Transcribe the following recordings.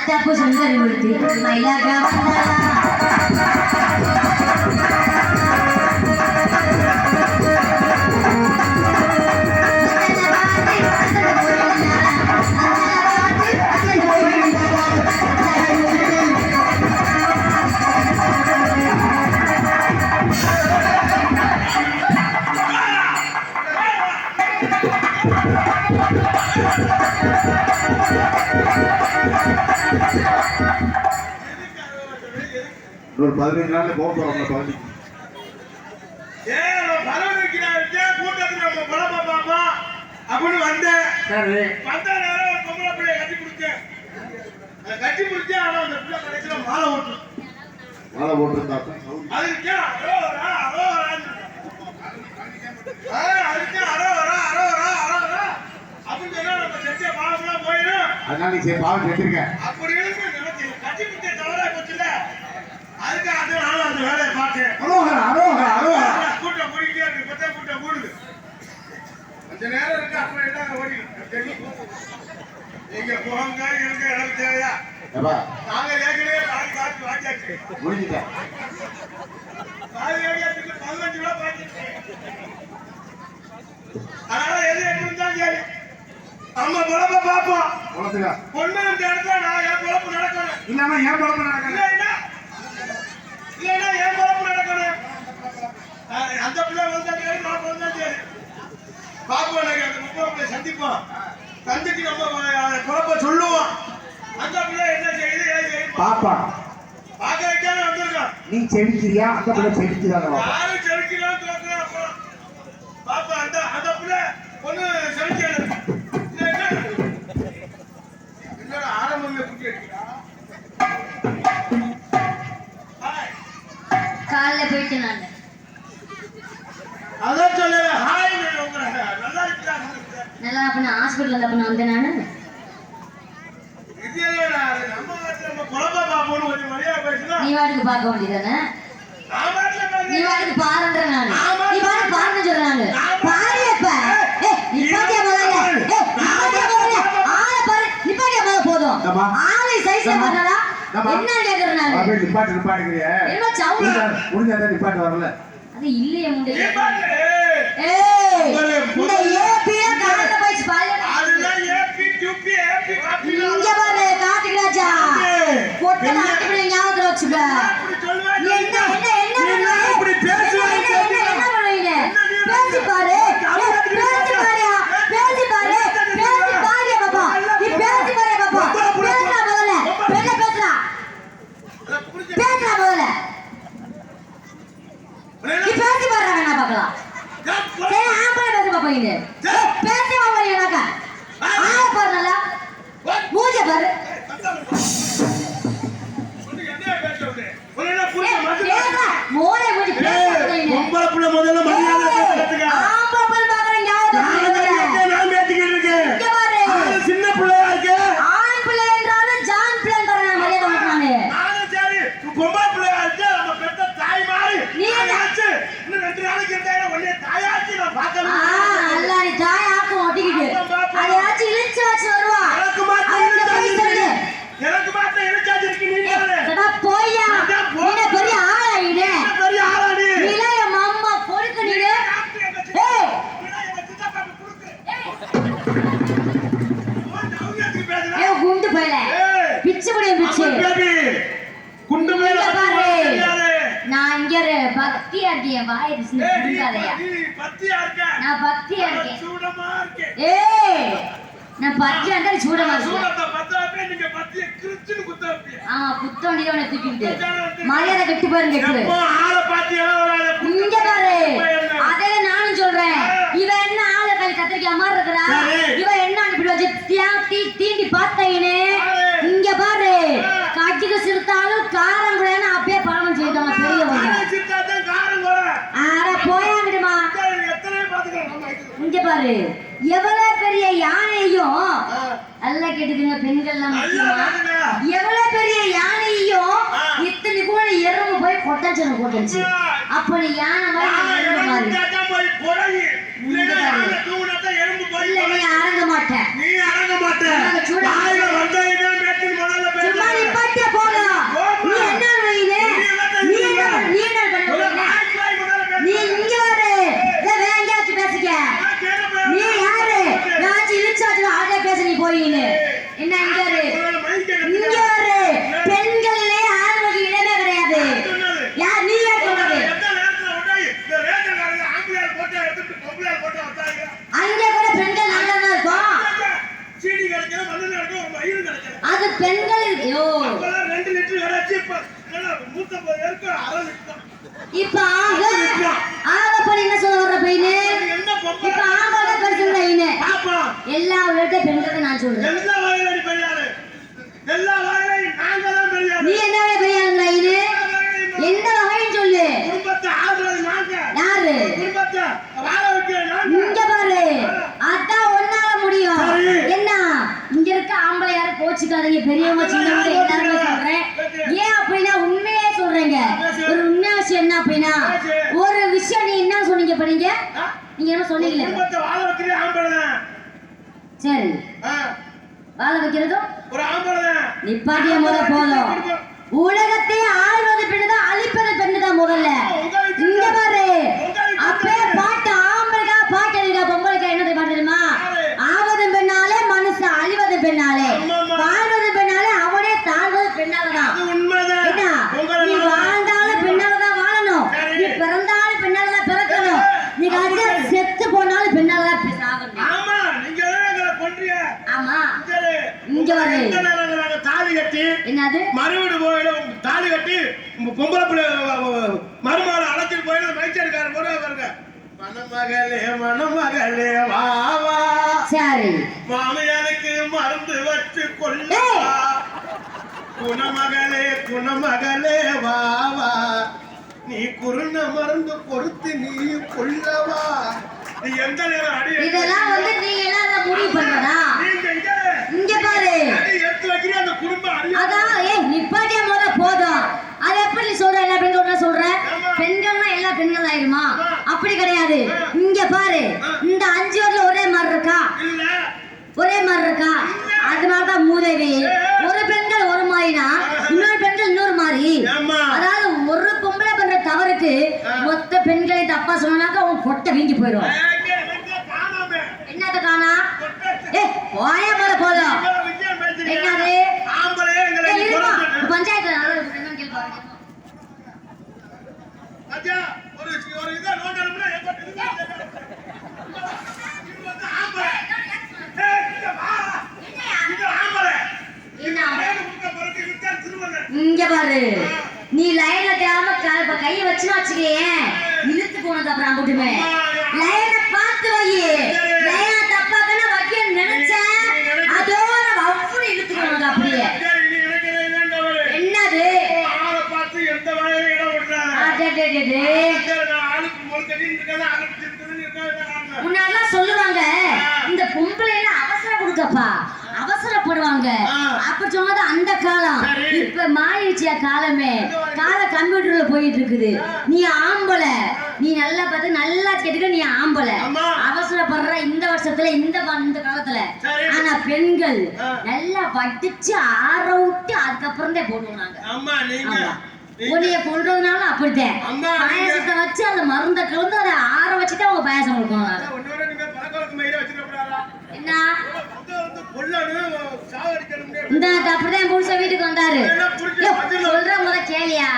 மத்தாப்பு சுந்தரி உடுத்தி மயிலாக ஒரு 15 நாள்ல போக போறோம் பகுதி. கூட்டத்துக்கு நம்ம பழமா பாப்பா அப்படின்னு வந்தேன். வந்த நேரம் பொம்பளை பிள்ளைய கட்டி பிடிச்சேன். கட்டி பிடிச்சேன். ஆனா அந்த பிள்ளை கடைசியில மாலை போட்டுருந்தா அதுக்கு அப்படின்னு சொன்னா நம்ம செஞ்ச பாவம்லாம் போயிடும். அதனால நீ சரி பாவம் செஞ்சிருக்க அப்படி இருக்கு கட்டி பிடிச்ச தவறா போச்சுல. அதுக்கு அது நானும் அந்த வேலையை பார்த்தேன். கூட்டம் கூடிக்கிட்டே இருக்கு. பத்தே கூட்டம் கூடுது. கொஞ்ச நேரம் இருக்கு. அப்புறம் எல்லாம் ஓடிடும். நீங்க போங்க இருக்க எனக்கு தேவையா? நாங்க ஏற்கனவே காசு வாங்கியாச்சு. முடிஞ்சுட்டேன். காசு வாங்கியாச்சுக்கு 15 ரூபா பாக்கிட்டு. அதனால எது இருந்தாலும் சரி நம்ம பொழப்ப பார்ப்போம். பொண்ணு இந்த இடத்துல நான் என் பொழப்பு நடக்கணும். இல்லாம என் பொழப்பு நடக்கணும். இல்லைன்னா என் பொழப்பு நடக்கணும். அந்த பிள்ளை வந்தா சரி நான் வந்தா சரி பார்ப்போம். அந்த முப்பது சந்திப்போம். சந்திச்சு நம்ம பொழப்ப சொல்லுவோம். அந்த பிள்ளை என்ன செய்யுது ஏன் செய்யும் பாப்பா பார்க்க வைக்காம வந்திருக்கோம். நீ செடிக்கிறியா அந்த பிள்ளை செடிக்கிறாங்க. யாரும் செடிக்கிறான்னு தோக்குறோம். பாப்பா அந்த பிள்ளை ஒண்ணு செடிக்கிறது என்னோட ஆரம்பமே குட்டி அடிக்கிறா. காலைல போயிட்டு நான் அதான் சொல்ல ஹாய் நல்லா இருக்கா நல்லா அப்ப நான் ஹாஸ்பிட்டல் அப்ப வந்தேன் நானு. இது நம்ம நம்ம குழப்ப பாப்போன்னு கொஞ்சம் மரியாதை பேசுனா நீ வாட்டுக்கு பார்க்க வேண்டியதானே. நீ வாட்டுக்கு பாருன்ற நானு. நீ வாட்டுக்கு பாருன்னு சொல்ற நானு. பாரு அப்ப நிப்பாட்டியா முதல்ல. ஆளை பாரு நிப்பாட்டியா முதல்ல போதும். ஆளை சைஸ்ல பண்ணடா. என்ன கேக்குற நானு. அப்படியே நிப்பாட்டுறியே. என்ன சவுண்ட் முடிஞ்சாத நிப்பாட்டு வரல. அது இல்லையே முண்டை. ஏய் இந்த ஏபியா காட்ட போய் பாரு. அதுதான் ஏபி டுபி ஏபி காப்பி. இங்க பாரு காட்டுறாஜா. போட்டு காட்டுறீங்க ஞாபகம் வச்சுக்க. என்ன இப்படி பேசுறீங்க. என்ன பண்றீங்க? பேசி பாரு. பேசி பாரு. பேசி பாரு. பேசி பாரு பாப்பா. நீ பேசி பாரு பாப்பா. பேசுடா முதல்ல. என்ன பேசுடா? பேசுடா முதல்ல. நீ பேசி பாரு வேணா பார்க்கலாம். சரி ஆம்பளை பேசி பாப்பீங்க. பேசி பாப்பீங்க நாக்கா. ஆளை பாரு நல்லா. மூஞ்ச பாரு. மோளை மூஞ்சி பேசுறீங்க. பொம்பளை புள்ள முதல்ல மரியாதை பேசுறதுக்கு. ஆம்பளை புள்ள பாக்குறேன் ஞாபகம் நான் பேசிக்கிட்டு இருக்கேன். இங்க பாரு. சின்ன பிள்ளையா இருக்கு. ஆண் பிள்ளை என்றாலும் ஜான் பிள்ளைங்கறேன் மரியாதை கொடுக்கறானே. நானும் சரி பொம்பளை பிள்ளையா இருக்கு. நம்ம பெத்த தாய் மாதிரி. நீ ஆச்சு. இன்னும் 2 நாளைக்கு இருந்தா ஒண்ணே தாயாச்சு நான் பார்க்கணும். அல்ல நீ தாய் ஆக்கும் ஒட்டிக்கிட்டு. அதையாச்சு இழுச்சு வச்சு வருவா. எனக்கு மாத்த இழுச்சாச்சு. எனக்கு மாத்த இழுச்சாச்சு இருக்கு நீ சொல்லு. கடா போய்யா. நீ பெரிய ஆளா நீ. பெரிய ஆளா நீ. இளைய மாமா பொறுக்கு நீ. ஏய் ஏய் குண்டு பையல. பிச்சு புடிய பிச்சு. குண்டு மேல பாரு. நான் இங்க பக்தியா இருக்கேன். வாய் தின்னுடாதயா. பக்தியா இருக்க. நான் பக்தியா இருக்கேன். சூடமா இருக்கு. ஏய் நான் பக்தியா இருக்கேன். சூடமா இருக்கேன். சூடத்தை பத்தாப்பே நீங்க பக்திய கிழிச்சுன்னு குத்தப்பீங்க. ஆமா குத்தோண்டி அவனை தூக்கிட்டு மரியாதை கட்டி பாருங்க. எப்போ ஆள பாத்தியல வராத. இங்க பாரு. அதே நானும் சொல்றேன். இவ என்ன ஆள கை கத்திரிக்காய் மாதிரி இருக்கறா. இவ என்ன இப்படி வச்சு தீண்டி பாத்தீனே. இங்க பாரு. காட்சிக்கு சிறுத்தாலும் காரம் கூடன்னு அப்பே பழம் செய்தாங்க பெரியவங்க. சித்தாதான் காரம் கூட. அட போயாங்கடிமா. எத்தனை பாத்துக்கலாம். இங்க பாரு. எவ்வளவு பெரிய யானையும் நல்லா கேட்டுக்குங்க பெண்கள்லாம் முக்கியமா. எவ்வளவு பெரிய யானையும் இத்தனை கூட எறும்பு போய் கொட்டாச்சனை போட்டுச்சு. அப்ப நீ யானை மாதிரி நீ அரங்க மாட்டேன். என்ன இங்க ஒரு உன்னோட மைக்க இங்க கத்துக்க. ஒரு பெண்களிலே ஆண்களுக்கு இடமே கிடையாது. சொன்னது. யார் நீ யார் சொன்னது? எந்த நேரத்துல உண்டாயி இந்த ரேஷன்காரங்க ஆம்பளையார் போட்டா எடுத்துட்டு பொம்பளையார் போட்டா வந்தாங்க. அங்கே கூட பெண்கள் நல்லதா இருக்கும். சீனி கிடைக்கல, மண்ணெண்ணெய் கிடைக்கல, ஒரு மயிறு கிடைக்கல. அது பெண்கள் ஐயோ அப்பெல்லாம் 2 லிட்டர் கிடைச்சு இப்ப என்னடா 150 பேருக்கு அரை லிட்டர் தான். இப்ப ஆகப்படி என்ன சொல்ல வர்ற பையனு? என்ன பொம்பளை? இப்ப ஆம்பளை பெருசுங்க ஐயனு. பாப்பா, எல்லா விட பெண்களுக்கு நான் சொல்றேன். எல்லா வகையிலும் பெரியாரு, எல்லா வகையிலும் நாங்க தான் பெரியாரு. நீ என்ன விட பெரியாருங்க ஐயனு? எந்த வகைன்னு சொல்லு. குடும்பத்தை ஆள்றது நாங்க, யாரு? குடும்பத்தை வாழ வைக்கிறது நாங்க. இங்க பாரு, அதான் ஒன்னால முடியும். சரி. என்ன இங்க இருக்க ஆம்பளை யாரும் கோச்சுக்காதீங்க, பெரியவங்க சின்னவங்க எல்லாருமே சொல்றேன். ஏன் அப்படின்னா உண்மையே சொல்றேங்க. ஒரு உண்மை விஷயம் என்ன அப்படின்னா, ஒரு விஷயம் நீ என்ன சொன்னீங்க பண்ணீங்க? நீங்க என்ன சொன்னீங்களே? குடும்பத்தை வாழ வைக்கிறது ஆம்பளை தான். சரி, ஆ, வாழ வைக்கிறதும் ஒரு ஆம்பளை தான். நிப்பாட்டிய முத போதும். உலகத்தை ஆள்வது பெண்ணுதான், அழிப்பது பெண்ணுதான் முதல்ல. இங்க பாரு, அப்பே பாட்டு ஆம்பளைக்கா பாட்டு எழுதிக்கா பொம்பளைக்கா என்னது பாட்டு தெரியுமா? ஆவது பெண்ணாலே மனுஷன், அழிவது பெண்ணாலே, வாழ்வது பெண்ணாலே, அவனே தாழ்வது பெண்ணாலதான். அது உண்மைதான். என்ன? உங்களை நீ வாழ்ந்தாலும் பெண்ணாலதான் வாழணும், நீ பிறந்தாலும் பெண்ணாலதான் பிறக்கணும், நீ கடைசியா செத்து போனாலும் பெண்ணாலதான் சாகணும். ஆமா, நீங்க தான் எங்களை கொன்றீங்க. ஆமா, சரி, இங்க பாரு. எந்த நேரம் நாங்க தாலி கட்டி என்னது? மறுவீடு போயில தாலி கட்டி உங்க பொம்பளை பிள்ளை மருமகளை அழைச்சிட்டு போயில மைச்சேரிக்காரன் போற பாருங்க. மணமகளே மணமகளே வா வா, சரி, மாமியாருக்கு மருந்து வச்சு கொள்ள, ஏய். குணமகளே குணமகளே வா வா, நீ குருண மருந்து கொடுத்து நீ கொள்ளவா. நீ எந்த நேரம் அடி இதெல்லாம் வந்து நீங்க எல்லாம் முடிவு பண்றதா? நீங்க இங்க பாரு, அடி எடுத்து வைக்கிறீங்க, அந்த குடும்பம் அடி. அதான் நிப்பாட்டிய முத போதும். அது எப்படி நீ சொல்ற? எல்லா பெண்கள் ஒண்ணா சொல்ற? பெண்கள்னா எல்லா பெண்கள் ஆயிருமா? அப்படி கிடையாது. இங்க பாரு, இந்த 5 வரல ஒரே மாதிரி இருக்கா? இல்ல, ஒரே மாதிரி இருக்கா? அது மாதிரிதான் மூதேவி. ஒரு பெண்கள் ஒரு மாதிரினா இன்னொரு பெண்கள் இன்னொரு மாதிரி. ஏம்மா? அதாவது ஒரு பொம்பளை பண்ற தவறுக்கு மொத்த பெண்களை தப்பா சொன்னாக்கா உன் கொட்டை வீங்கி போயிடும். எங்க காணாம என்னத்த காணா? வாய போல போதும். இவ்வளவு விஷயம் பேசுறீங்க. என்னது? ஆம்பளை எங்களை ஏய், இருமா. கொல்லுங்க. பஞ்சாயத்துல நல்லது என்னன்னு கேளு பாருங்க. ராஜா, ஒரு இதை நோண்டணும்னா எப்ப இது வந்து ஆம்பளை. ஏய், இங்க வா. இது ஆம்பளை. என்ன? வேலை கொடுக்க பிறகு இதுதான் திருமணம். இங்க பாரு, நீ லைன்ல தேவை இப்ப கைய வச்சுனா வச்சுக்கேன், இழுத்து போனது அப்புறம் அம்புட்டுமே. லைனை பார்த்து வை. லைனை தப்பாக்கன்னா வைக்க நினைச்சேன், அதோட அவ்வளவு இழுத்து போனது அப்படியே. சரி, நீ நினைக்கிறது வேண்டவரு. என்னது? ஆளை பார்த்து எந்த வகையில இடம் விடுறாங்க. அடடடடே. நான் ஆளுக்கு முழுக்கடின்னு இருக்கேன், ஆளுக்கு இருக்குதுன்னு இருக்காங்க. முன்னாடிலாம் சொல்லுவாங்க, இந்த பொம்பளை எல்லாம் அவசரம் கொடுக்கப்பா, அவசரப்படுவாங்க. அப்ப சொன்னது அந்த காலம். இப்ப மாறிடுச்சியா காலமே. காலம் கம்ப்யூட்டர்ல போயிட்டு இருக்குது. நீ ஆம்பளை, நீ நல்லா பார்த்து நல்லா கேட்டுக்க, நீ ஆம்பளை. அவசரப்படுற இந்த வருஷத்துல இந்த காலத்துல. ஆனா பெண்கள் நல்லா வடிச்சு ஆற விட்டு அதுக்கப்புறம் தான் போடுவோம் நாங்க. அம்மா நீங்க உன்னைய கொள்றதுனால அப்படித்தான். அம்மா, பாயாசத்தை வச்சு அந்த மருந்தை கலந்து அதை ஆற வச்சுட்டு அவங்க பாயாசம் கொடுக்கணும். ஒன்னோட நீங்க பழக்கவழக்க மயிரை வச்சிடக்கூடாதா? என்ன வந்து கொல்லணும், சாவடிக்கணும். இந்த அப்படிதான் புருஷன் வீட்டுக்கு வந்தாரு. சொல்ற முத கேளியா?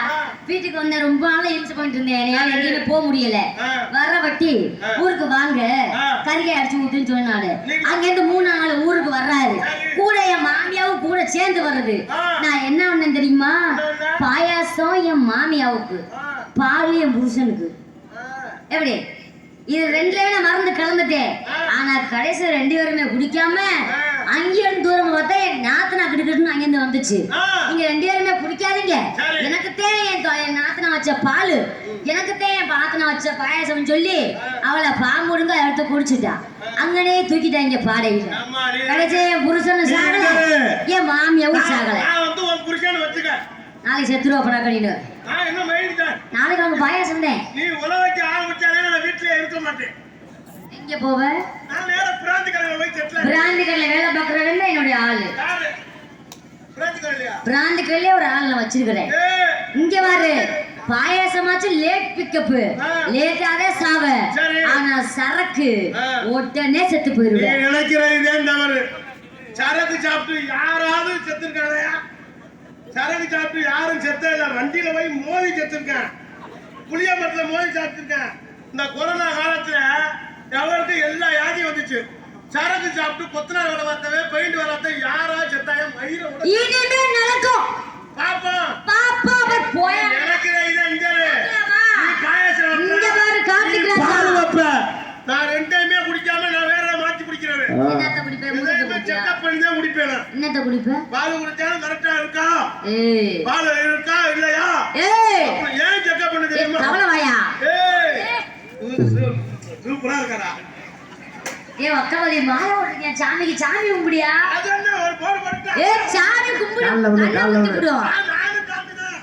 வீட்டுக்கு வந்தேன், ரொம்ப நாளா இழுச்சு பண்ணிட்டு இருந்தேன், என்னால எங்கேயுமே போக முடியல. வர்ற வட்டி ஊருக்கு வாங்க, கறிகை அடிச்சு விட்டுன்னு சொன்னாரு. அங்க இருந்து 3 நாள் ஊருக்கு வர்றாரு. கூட என் மாமியாவும் கூட சேர்ந்து வர்றது. நான் என்ன பண்ணேன் தெரியுமா? பாயாசம் என் மாமியாவுக்கு, பால் என் புருஷனுக்கு. எப்படி இது 2லயுமே நான் மறந்து கலந்துட்டேன். ஆனா கடைசி 2 பேருமே குடிக்காம அங்கேயும் தூரம் பார்த்தா என் நாத்தனா கிடுக்கிட்டு அங்கிருந்து வந்துச்சு. நீங்க 2 பேருமே குடிக்காதீங்க, எனக்கு தேவை என் நாத்தனா வச்ச பால், எனக்கு தேவை என் நாத்தனா வச்ச பாயாசம் சொல்லி அவளை பாம்புடுங்க எடுத்து குடிச்சுட்டா. அங்கனே தூக்கிட்டாங்க பாடையில. கடைசி என் புருஷனும் சாகல, என் மாமியாவும் சாகல. நாளைக்கு செத்துருவா பண்ணாக்கணின்னு. நாளைக்கு அவங்க பாயாசம் தான். நீ உலகத்தை ஆரம்பிச்சாலே நான் வீட்டுல இருக்க மாட்டேன். எங்க போவ? நான் நேரா பிராந்தி கடையில போய் செட்டில். பிராந்தி கடையில வேலை பார்க்கறவன் என்னுடைய ஆளு. யாரு? பிராந்தி கடையிலயா? பிராந்தி கடையில ஒரு ஆள் நான் வச்சிருக்கிறேன். இங்க பாரு, பாயாசமாச்சு லேட் பிக்கப், லேட்டாவே சாவ. ஆனா சரக்கு உடனே செத்து போயிருவேன். நினைக்கிறது தவறு. சரக்கு சாப்பிட்டு யாராவது செத்துருக்காங்கயா? சரக்கு சாப்பிட்டு யாரும் செத்த இல்ல. வண்டியில போய் மோதி செத்துருக்கேன். புளிய மரத்துல மோதி சாப்பிட்டுருக்கேன். இந்த கொரோனா காலத்துல எவருக்கு எல்லா வியாதியும் வந்துச்சு. சரக்கு சாப்பிட்டு கொத்தனார் வேலை பார்த்தவே பெயிண்ட் வேலை பார்த்த யாரா செத்தாய மயிர இனிமே நடக்கும் பாப்பா பாப்பா போய் எனக்கு இதை இங்க நீ காயசம் இங்க பாரு கார்த்திக் நான் ரெண்டையுமே குடிக்காம நான் வேற மாத்தி குடிக்கிறேன். என்னத்த குடிப்பேன்? செக்அப் பண்ணி தான் குடிப்பேன். என்னத்த குடிப்பேன்? பால் குடிச்சாலும் கரெக்டா இருக்கா? ஏய் பால் இருக்கா இல்லையா? ஏய் ஏன் செக்அப் பண்ண தெரியுமா? கவலை வாயா. ஏய் சூப்பரா இருக்கடா. ஏய் அக்கவலி மாலை ஓடுறீங்க. சாமிக்கு சாமி கும்பிடியா? அது என்ன ஒரு போர் போட்டா? ஏய் சாமி கும்பிடு. நல்லா கும்பிடு. நானும் காமிதான்.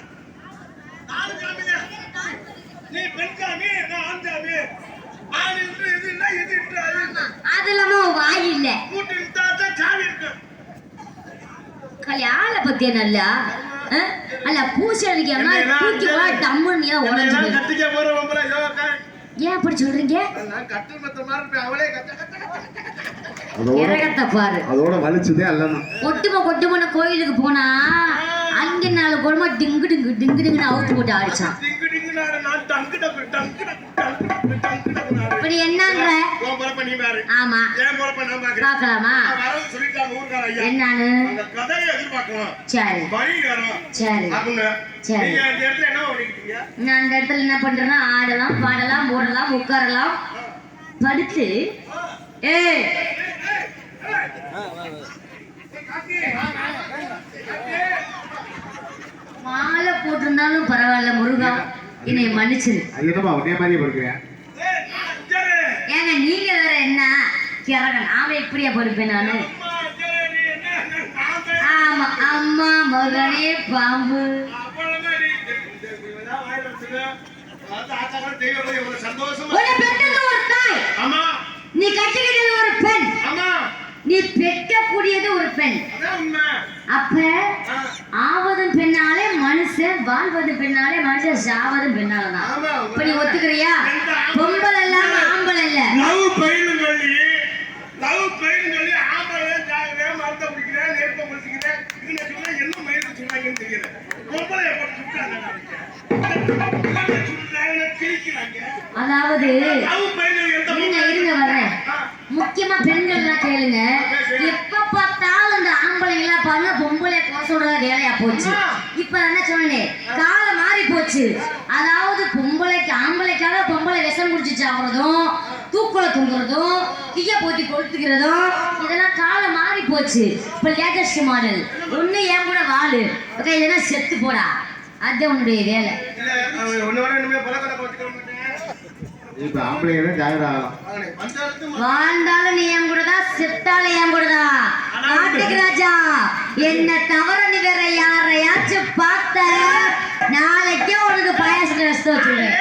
நீ பெண் சாமி நான் ஆண் சாமி. ஆண் இது இல்ல இது இல்ல. அதெல்லாம் வாய் இல்ல. கூட்டி தாத்தா சாமி இருக்கு. கல்யாண பத்திய நல்லா அல்ல பூசணிக்கு அம்மா தூக்கி வா டம்முன்னு நீ உடைஞ்சு போய் கத்திக்க போற உங்கள யோகா. ஏன் அப்படி சொல்றீங்க? நான் கட்டு மத்த மாதிரி போய் அவளே கத்த இறகத்தை பாரு. அதோட வலிச்சுதே அல்ல. கொட்டும கோயிலுக்கு போனா அங்க 4 குழம்பு டிங்கு டிங்கு டிங்கு டிங்குன்னு அவுத்து போட்டு ஆடிச்சான். டிங்கு டிங்கு நான் டங்கு டங்கு டங்கு டங்கு டங்கு டங்கு. இப்படி என்னன்ற? உன் பொறப்ப நீ பாரு. ஆமா ஏன் பொறப்ப நான் பாக்குறேன். பார்க்கலாமா? வரவு சொல்லிட்டாங்க ஊர்கார ஐயா. என்னன்னு? அந்த கதையை எதிர்பார்க்கலாம். சரி வழி வரும். சரி அவங்க சரி. நீங்க இந்த இடத்துல என்ன ஓடிக்கிட்டீங்க? நான் இந்த இடத்துல என்ன பண்றேன்னா ஆடலாம் பாடலாம் ஓடலாம் உட்காரலாம் படுத்து ஏய் மாலை போட்டிருந்தாலும் பரவாயில்ல முருகா என்னை மன்னிச்சிரு. என்னப்பா உடனே மாதிரி படுக்கிறேன். ஏங்க நீங்க வேற என்ன கிரகன் ஆமா இப்படியா படுப்பேன் நானு. ஆமா அம்மா மகனே பாம்பு. உன்னை பெற்றது ஒரு தாய். ஆமா நீ கட்டிக்கிட்டது ஒரு பெண். ஆமா நீ பெற்றக்கூடியது ஒரு பெண். அதான் உண்மை. அப்ப ஆவதும் பெண்ணாலே மனுஷன் வாழ்வதும் பெண்ணாலே மனுஷன் சாவதும் பெண்ணாலதான். ஆமா இப்ப நீ ஒத்துக்கிறியா? பொம்பளை இல்லாம ஆம்பளை இல்ல. லவ் பெயின் சொல்லி ஆம்பளை ஜாகிறேன் மருந்த குடிக்கிறேன் நெருப்ப குடிக்கிறேன் இதுல சொல்ல என்ன மயிருக்கு சொன்னாங்கன்னு தெரியல. பொம்பளை போட்டு சுட்டாங்க. அதாவது இருங்க வர்றேன். முக்கியமா பெண்கள் எல்லாம் கேளுங்க. எப்ப பார்த்தாலும் இந்த ஆம்பளைங்க எல்லாம் பாருங்க பொம்பளை குறை சொல்ற வேலையா போச்சு. இப்ப என்ன சொன்னேன் காலம் மாறி போச்சு. அதாவது ஆம்பளைக்காக பொம்பளை விஷம் குடிச்சு சாப்பிடுறதும் தூக்குல தூங்குறதும் தீய போத்தி கொளுத்துக்கிறதும் இதெல்லாம் காலம் மாறி போச்சு. இப்ப லேட்டஸ்ட் மாடல் ஒண்ணு ஏன் கூட வாழு இதெல்லாம் செத்து போடா. அதுதான் உன்னுடைய வேலை. இப்ப ஆம்பளைங்க ஜாகிரதாகலாம். வாழ்ந்தாலும் நீ என் கூட தான் செத்தாலும் என் கூட தான். கார்த்திக் ராஜா என்ன தவிர நீ வேற யாரையாச்சும் பார்த்த நாளைக்கே உனக்கு பாயாசத்தை ரசத்தை வச்சுடுறேன்.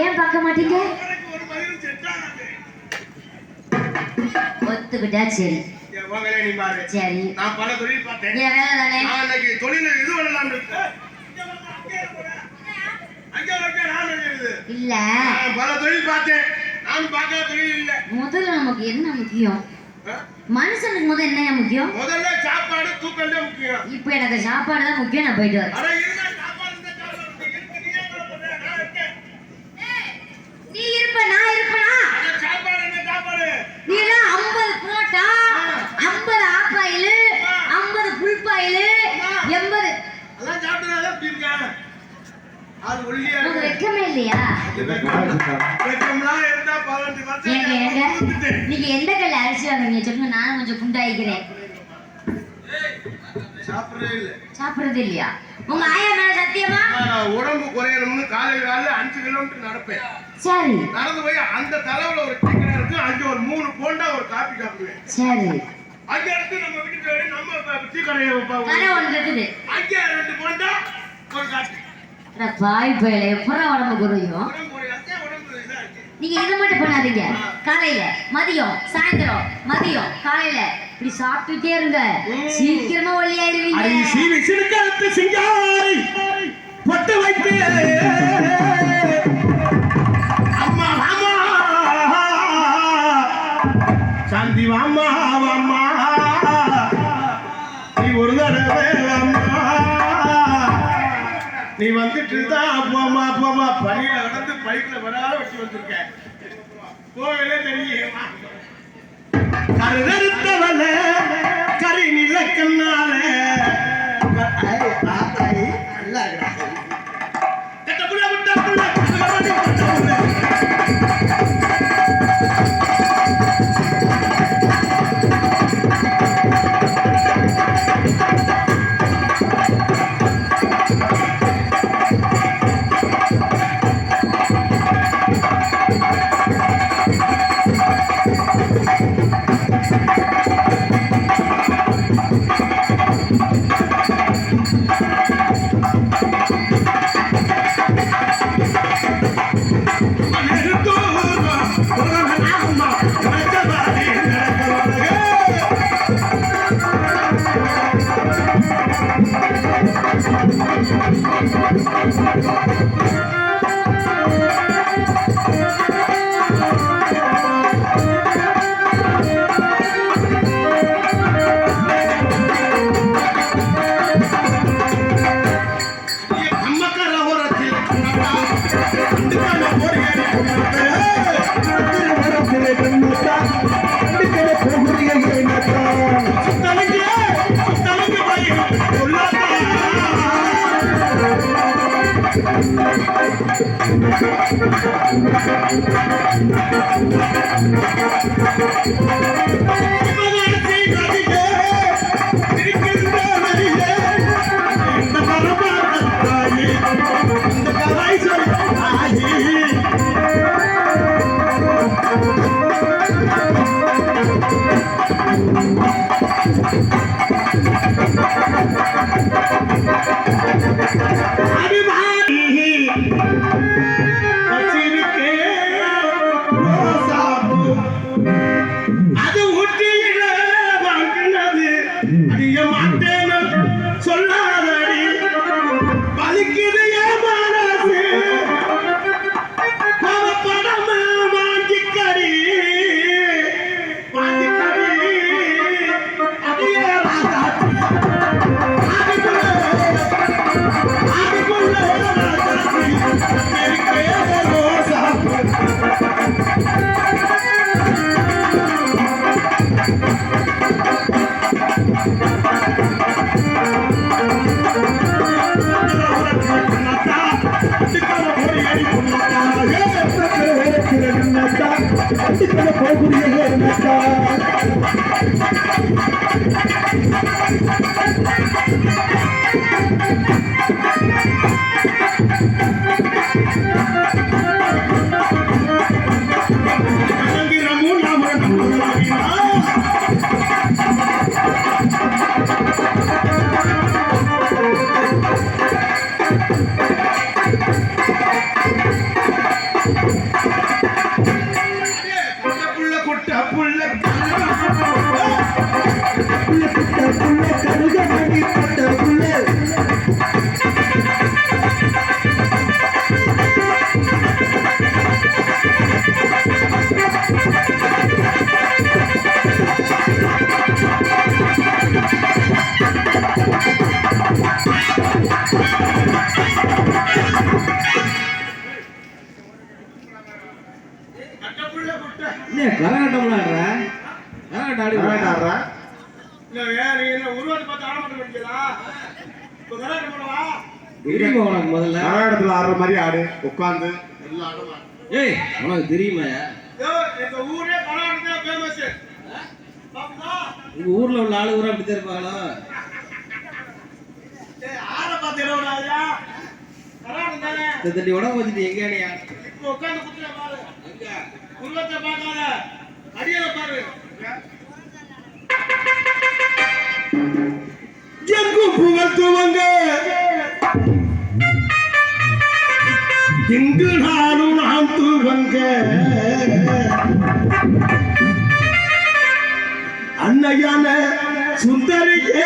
ஏன் பார்க்க மாட்டீங்க? ஒத்துக்கிட்டா சரி சரி நான் பல தொழில் பார்த்தேன். என் வேலை தானே. தொழில் இது பண்ணலாம் இல்ல பல தொழில் பார்த்தேன். நான் பார்க்காத தொழில் இல்ல. முதல்ல நமக்கு என்ன முக்கியம்? மனுஷனுக்கு முதல்ல என்ன முக்கியம்? முதல்ல சாப்பாடு தூக்கம் தான் முக்கியம். இப்ப எனக்கு சாப்பாடு தான் முக்கியம். நான் போயிட்டு வரேன். நீ இருப்ப நான் இருப்பனா? சாப்பாடு என்ன சாப்பாடு? நீ எல்லாம் 50 புரோட்டா 50 ஆப்பாயில் 50 புல் பாயில் 80 எல்லாம் சாப்பிட்டதால இப்படி இருக்காங்க. அது ஒல்லியா உனக்கு வெக்கமே இல்லையா? வெக்கம்லாம் இருந்தா 15 வருஷம் ஏங்க நீங்க எந்த கல்ல அரிசி வாங்குறீங்க சொல்லுங்க. நானும் கொஞ்சம் குண்டாயிக்கிறேன். சாப்பிடவே இல்ல. சாப்பிடுறது இல்லையா? உங்க ஆயா மேல சத்தியமா? உடம்பு குறையணும்னு காலையில 5 கிலோமீட்டர் நடப்பேன். சரி நடந்து போய் அந்த தலைவுல ஒரு சிக்கன் இருக்கு. அங்க ஒரு 3 போண்டா ஒரு காபி சாப்பிடுவேன். சரி அங்க இருந்து நம்ம வீட்டுக்கு நம்ம டீ கடையை கடை ஒன்று இருக்குது. அங்க 2 போண்டா ஒரு காபி. பாய் பயல எப்பறம் உடம்பு குறையும். உடம்பு இதா இருக்கு. நீங்க இது மட்டும் பண்ணாதீங்க. காலையில மதியம் சாயந்தரம் மதியம் காலையில இப்படி சாப்பிட்டுட்டே இருங்க. சீக்கிரமா ஒல்லியாயிருவீங்க. சீவி சிறுகாலத்து சிங்காரி பொட்டு வைத்து அம்மா அம்மா சாந்தி வாமா வாமா நீ வந்துட்டு தான் அப்பமா பனியில கடந்து பைக்ல வராத வச்சு வந்திருக்க கோவிலே தெரியும் கருதறுத்தவள கரி நில கண்ணால நல்லா அது ஊட்டியில வாங்கினது அறிய மாட்டேன்னு சொல்லாதடி பலிக்குது என் மனசு படம வாங்கிக்கடி அதையே ஆடுற மாதிரி ஆடு உட்கார்ந்து ஏய் உனக்கு தெரியுமா ஊரே கர்நாடகா ஃபேமஸ் உங்க ஊர்ல உள்ள ஆளு கூட அப்படி இருப்பாங்களா ஆளை பார்த்து இருவராஜா கர்நாடகா தானே தட்டி உடம்பு வச்சுட்டு எங்க நீ இப்போ உட்கார்ந்து குத்துற பாரு எங்க உருவத்தை பார்க்காத அடியல பாரு எங்கு புகழ்த்துவங்க இங்கு நானும் நாம் தூவங்க அன்னையான சுந்தரியே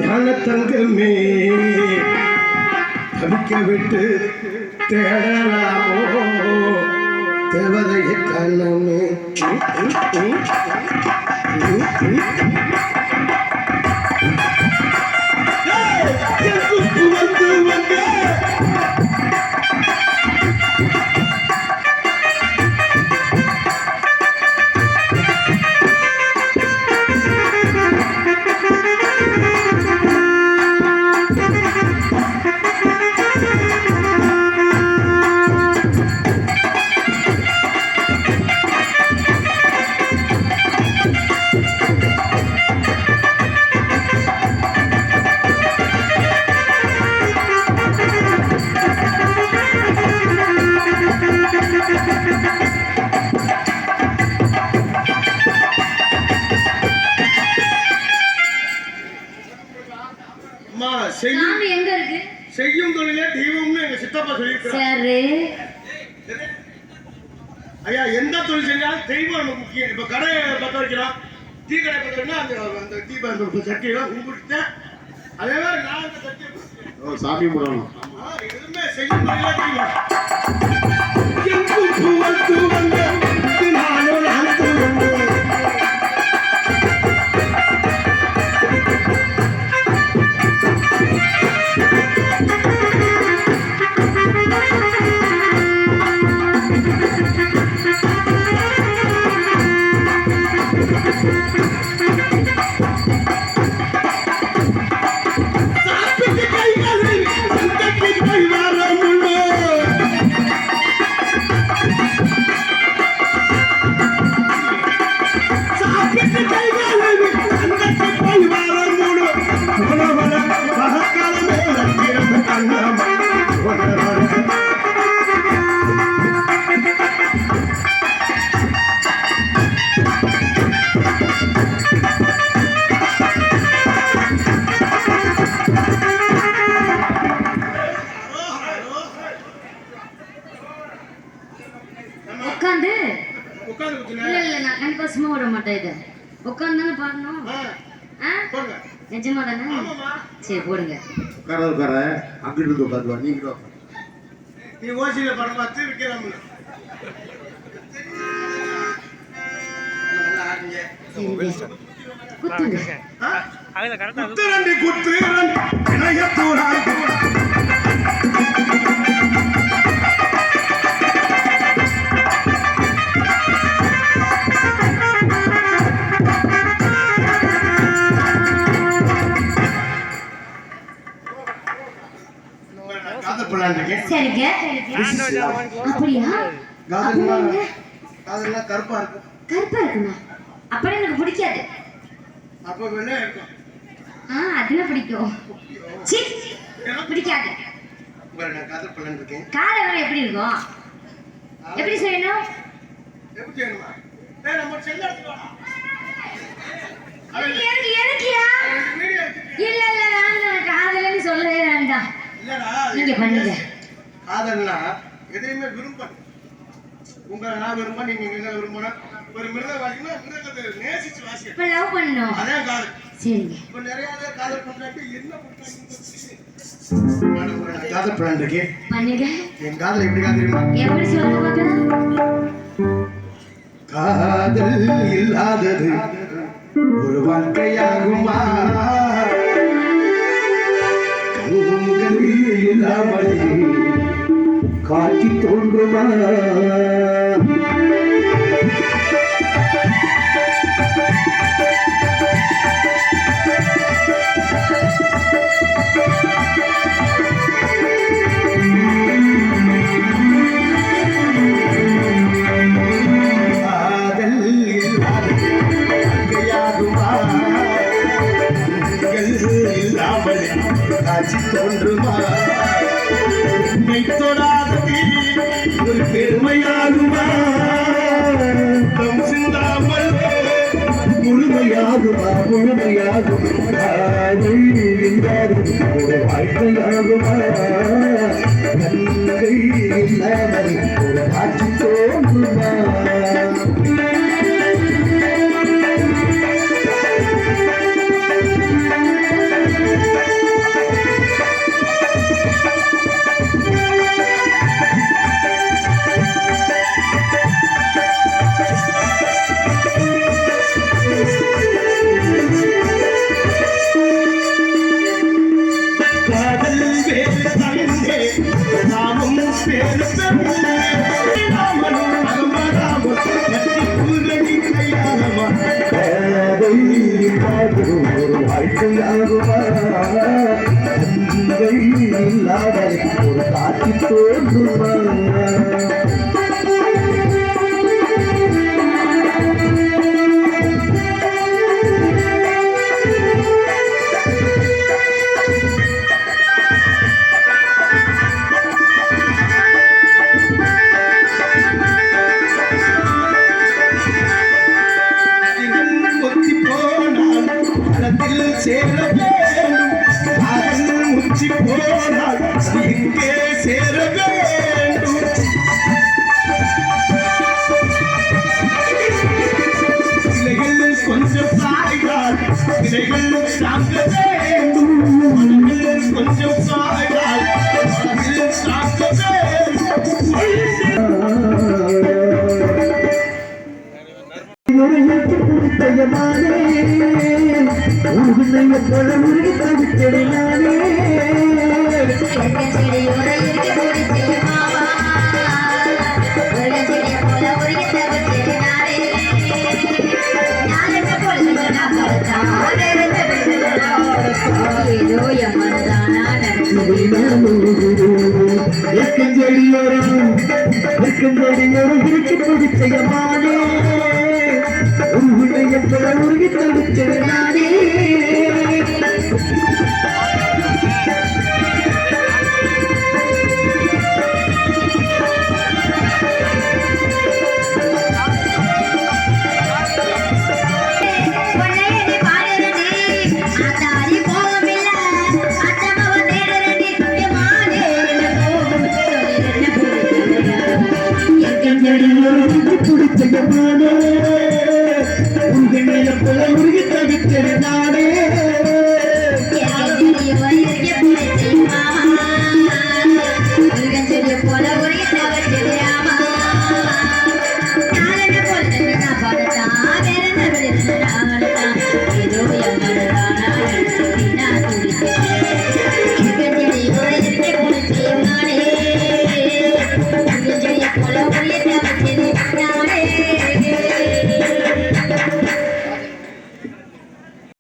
ஞான தங்கமே தவிக்க விட்டு தேடலாமோ தேவதைய காணமே வந்து அம்மா செய்யும் சாமி எங்க இருக்கு? செய்யும் தொழிலே தெய்வம்னு எங்க சித்தப்பா சொல்லியிருக்காரு. சரி. ஐயா எந்த தொழில் செஞ்சாலும் தெய்வம் நமக்கு முக்கியம். இப்ப கடை பத்த வைக்கலாம், டீ கடை பத்த வைக்கணும், அந்த டீ சட்டியெல்லாம் கும்பிட்டு அதே மாதிரி நான் அந்த சட்டியை சாமி போடணும். எதுவுமே செய்யும் தொழிலே தெய்வம். உட்காந்து உட்கார்ந்து இல்ல இல்ல நான் கண்டிப்பா சும்மா விட மாட்டேன். இது உட்காந்து தானே பாடணும். போங்க. நிஜமா தானே? ஆமாம்மா. சரி போடுங்க. உட்கார அங்கிட்டு இருந்து உட்காந்துவா நீங்களும். நீ ஓசியில படம் பார்த்து விற்கலாம்ல. குத்துங்க. குத்துரண்டி குத்துரன் இணையத்தூராய் காதல் பண்ணலான்னு இருக்கேன். சரிங்க. அப்படியா? காதல்லாம் கருப்பா இருக்கும். கருப்பா இருக்குமா? அப்படி எனக்கு பிடிக்காது. அப்ப வெள்ளையா இருக்கும். அதெல்லாம் பிடிக்கும். சீ, பிடிக்காது. நான் காதல் பண்ணலான்னு இருக்கேன். காதல் எப்படி இருக்கும்? எப்படி செய்யணும்? எப்படி செய்யணுமா? நம்ம செல்ல எடுத்துக்கலாம். எனக்கியா? இல்ல இல்ல நான் காதல்னு சொல்லவே வேண்டாம். இல்லடா, நீங்க பண்ணுங்க. காதல்னா எதையுமே விரும்ப. உங்களை நான் விரும்ப, நீங்க எங்களை விரும்பினா ஒரு மிருகம் வாசினா மிருகத்தை நேசிச்சு வாசிக்க. இப்ப லவ் பண்ணணும். அதான் காதல். சரிங்க. இப்ப நிறைய பேர் காதல் பண்றாங்க. என்ன பண்றாங்க? காதல் பண்ணலான்னு இருக்கேன். பண்ணுங்க. என் காதல் எப்படி காதலிமா? எப்படி சொல்லுங்க பார்க்கலாம். காதல் இல்லாதது ஒரு வாழ்க்கையாகுமா? கண்கள் இல்லாமல் காட்சி தோன்றுமா? காட்சி தோன்றுமா? உன்னை தொடாதது ஒரு பெருமையாகுமா? சிந்தாமல் முழுமையாகுமா? முழுமையாகுமா? ஒரு வாழ்க்கையாகுமா? நன்கை இல்லாமல் ஒரு காட்சி தோன்றுமா? ஒரு வாழ்க்கையாகுமா? இல்லாத ஒரு காட்சி தோன்றுமா? சேர வேண்டும் பேசி போனால் இங்கே சேர வேண்டும். இலைகள் கொஞ்சம் சாய்ந்தால் இலைகள் தாங்க வேண்டும். மனங்கள் கொஞ்சம் சாய்ந்தால் மனங்கள் தாங்க ஏதோ என் மனதானா உங்கள் போல உருகி தவித்திருந்தானே